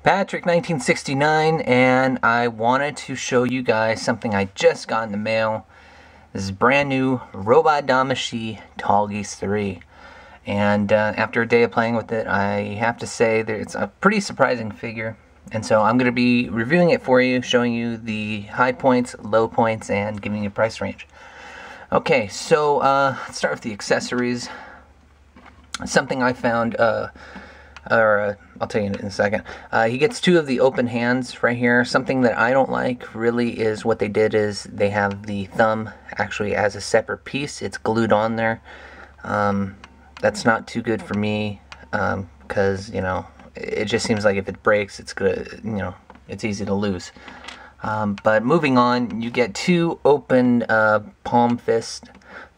Patrick 1969, and I wanted to show you guys something I just got in the mail. This is brand new Robot Damashii Tallgeese 3, and after a day of playing with it, I have to say that it's a pretty surprising figure, and so I'm going to be reviewing it for you, showing you the high points, low points, and giving you a price range. Okay, so let's start with the accessories. Something I found, I'll tell you in a second. He gets two of the open hands right here. Something that I don't like really is what they did is they have the thumb actually as a separate piece. It's glued on there. That's not too good for me because, you know, it just seems like if it breaks, it's gonna, you know, it's easy to lose. But moving on, you get two open palm fists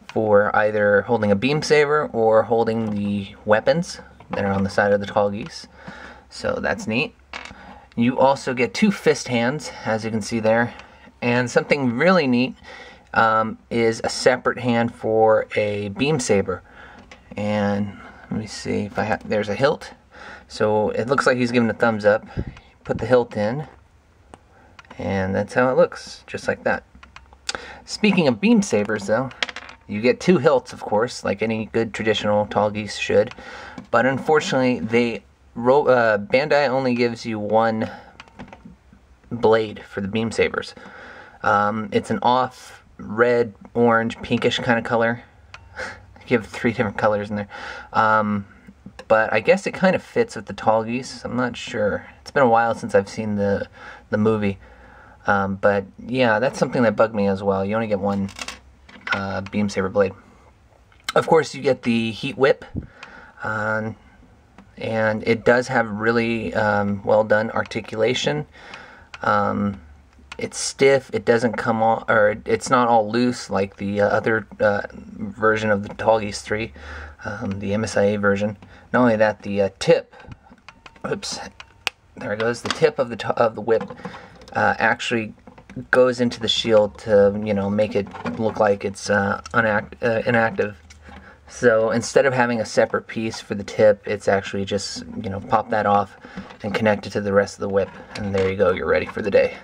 for either holding a beam saber or holding the weapons that are on the side of the Tallgeese. So that's neat. You also get two fist hands, as you can see there. And something really neat is a separate hand for a beam saber. And let me see if I have, there's a hilt. So it looks like he's giving a thumbs up. Put the hilt in, and that's how it looks, just like that. Speaking of beam sabers though, you get two hilts, of course, like any good traditional Tallgeese should, but unfortunately Bandai only gives you one blade for the beam sabers. It's an off red, orange, pinkish kind of color. You have three different colors in there. But I guess it kind of fits with the Tallgeese. I'm not sure. It's been a while since I've seen the movie. But yeah, that's something that bugged me as well. You only get one beam saber blade. Of course, you get the heat whip, and it does have really well done articulation. It's stiff. It doesn't come on, or it's not all loose like the other version of the Tallgeese 3, the MSIA version. Not only that, the tip. Oops, there it goes. The tip of the whip actually goes into the shield to, you know, make it look like it's inactive. So instead of having a separate piece for the tip, it's actually just, you know, pop that off and connect it to the rest of the whip, and there you go, you're ready for the day.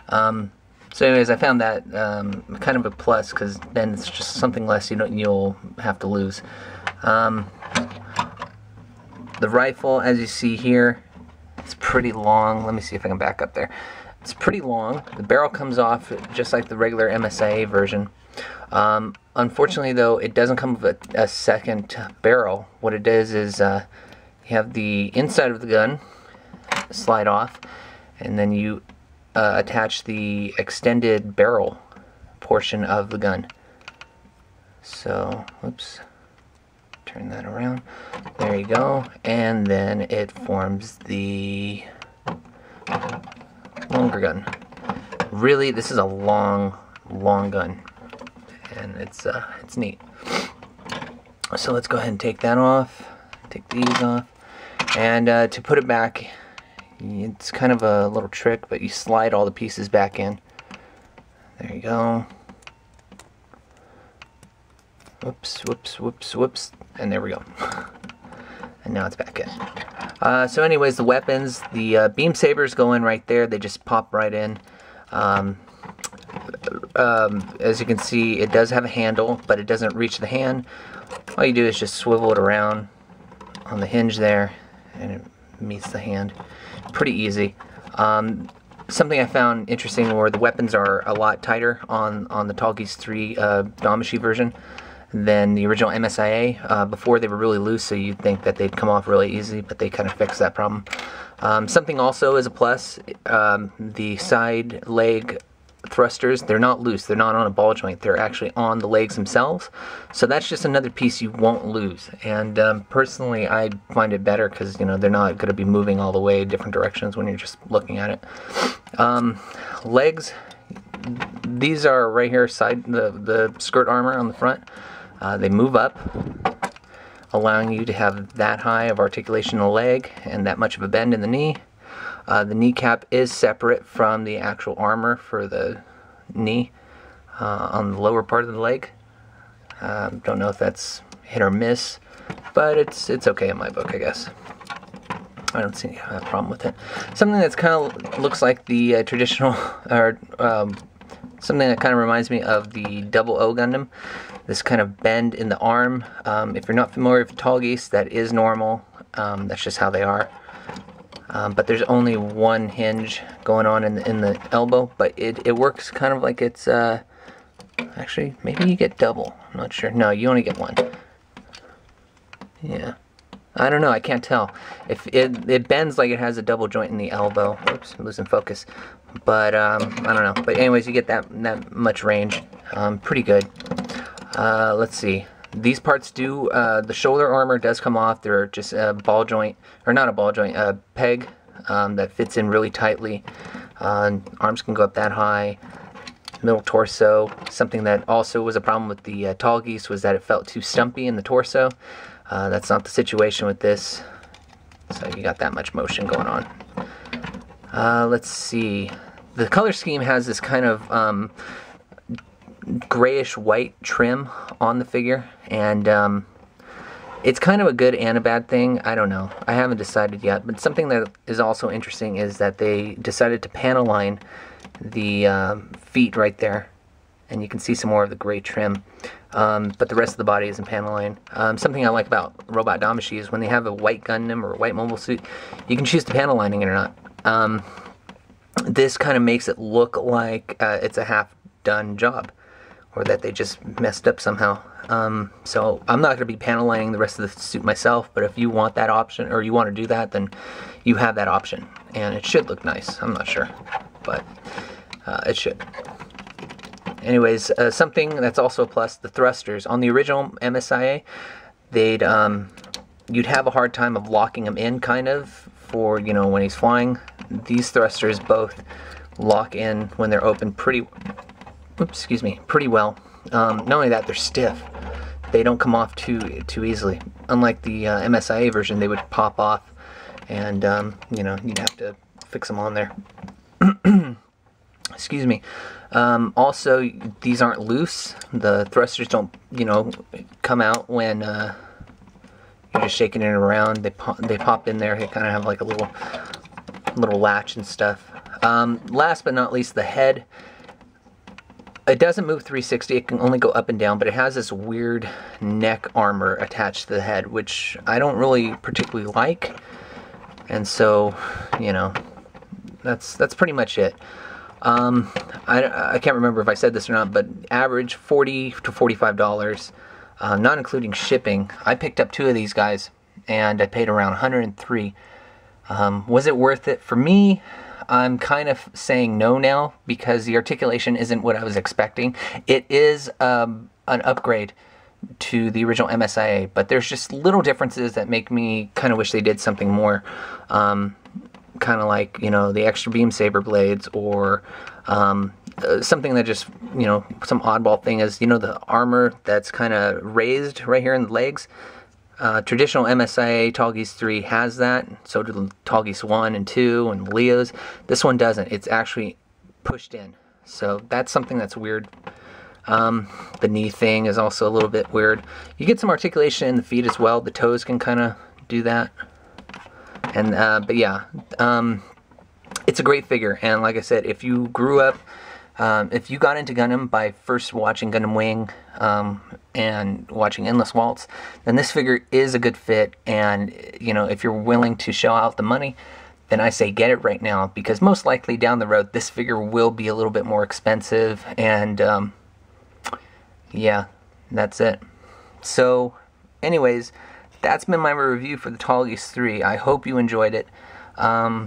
So anyways, I found that kind of a plus, because then it's just something less you'll have to lose. The rifle, as you see here, it's pretty long. Let me see if I can back up there. It's pretty long. The barrel comes off just like the regular MSIA version. Unfortunately, though, it doesn't come with a second barrel. What it does is you have the inside of the gun slide off, and then you attach the extended barrel portion of the gun. So, oops, turn that around. There you go. And then it forms the longer gun. Really, this is a long gun, and it's neat. So let's go ahead and take that off. Take these off, and to put it back, it's kind of a little trick, but you slide all the pieces back in. There you go. Whoops, whoops, whoops, whoops, and there we go. And now it's back in. So anyways, the weapons, the beam sabers go in right there. They just pop right in. As you can see, it does have a handle, but it doesn't reach the hand. All you do is just swivel it around on the hinge there, and it meets the hand. Pretty easy. Something I found interesting were the weapons are a lot tighter on the Tallgeese 3 Damashii version than the original MSIA. Before they were really loose, so you'd think that they'd come off really easy, but they kind of fixed that problem. Something also is a plus, the side leg thrusters, they're not loose, they're not on a ball joint, they're actually on the legs themselves, so that's just another piece you won't lose. And personally, I find it better because, you know, they're not going to be moving all the way different directions when you're just looking at it. Legs, these are right here, side the skirt armor on the front. They move up, allowing you to have that high of articulation in the leg and that much of a bend in the knee. The kneecap is separate from the actual armor for the knee on the lower part of the leg. Don't know if that's hit or miss, but it's okay in my book, I guess. I don't see a problem with it. Something that's kind of looks like the traditional, or something that kind of reminds me of the Double O Gundam. This kind of bend in the arm. If you're not familiar with Tallgeese, that is normal. That's just how they are. But there's only one hinge going on in the elbow, but it works kind of like it's, actually, maybe you get double. I'm not sure. No, you only get one. Yeah. I don't know, I can't tell. If it bends like it has a double joint in the elbow. Oops, I'm losing focus. But, I don't know. But anyways, you get that much range. Pretty good. Let's see. These parts do, the shoulder armor does come off. They're just a ball joint, or not a ball joint, a peg that fits in really tightly. Arms can go up that high. Middle torso. Something that also was a problem with the Tallgeese was that it felt too stumpy in the torso. That's not the situation with this. So you got that much motion going on. Let's see. The color scheme has this kind of grayish white trim on the figure, and it's kind of a good and a bad thing. I don't know. I haven't decided yet, but something that is also interesting is that they decided to panel line the feet right there, and you can see some more of the gray trim. But the rest of the body is in panel line. Something I like about Robot Damashii is when they have a white Gundam or a white mobile suit, you can choose the panel lining it or not. This kind of makes it look like it's a half-done job, or that they just messed up somehow. So I'm not going to be panel lining the rest of the suit myself, but if you want that option, or you want to do that, then you have that option. And it should look nice. I'm not sure, but it should. Anyways, something that's also a plus, the thrusters. On the original MSIA, you'd have a hard time of locking them in, kind of, for, you know, when he's flying. These thrusters both lock in when they're open pretty well. Not only that, they're stiff. They don't come off too easily. Unlike the MSIA version, they would pop off, and you know, you'd have to fix them on there. Excuse me. Also, these aren't loose. The thrusters don't, you know, come out when you're just shaking it around. They pop in there. They kind of have like a little latch and stuff. Last but not least, the head. It doesn't move 360. It can only go up and down, but it has this weird neck armor attached to the head, which I don't really particularly like. And so, you know, that's pretty much it. I can't remember if I said this or not, but average $40 to $45, not including shipping. I picked up 2 of these guys, and I paid around $103. Was it worth it? For me, I'm kind of saying no now, because the articulation isn't what I was expecting. It is an upgrade to the original MSIA, but there's just little differences that make me kind of wish they did something more. Kind of like, you know, the extra beam saber blades, or something that just, you know, some oddball thing is, you know, the armor that's kind of raised right here in the legs. Traditional MSIA Tallgeese 3 has that. So do the Tallgeese 1 and 2 and Leos. This one doesn't. It's actually pushed in. So that's something that's weird. The knee thing is also a little bit weird. You get some articulation in the feet as well. The toes can kind of do that. And but yeah, it's a great figure. And like I said, if you grew up, if you got into Gundam by first watching Gundam Wing and watching Endless Waltz, then this figure is a good fit. And you know, if you're willing to shell out the money, then I say get it right now, because most likely down the road this figure will be a little bit more expensive. And yeah, that's it. So anyways, that's been my review for the Tallgeese 3. I hope you enjoyed it.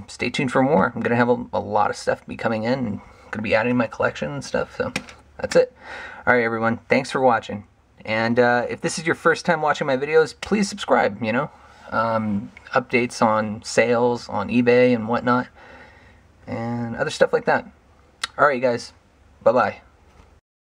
Stay tuned for more. I'm going to have a lot of stuff be coming in, and going to be adding my collection and stuff. So that's it. Alright everyone, thanks for watching. And if this is your first time watching my videos, please subscribe, you know. Updates on sales on eBay and whatnot, and other stuff like that. Alright guys, bye-bye.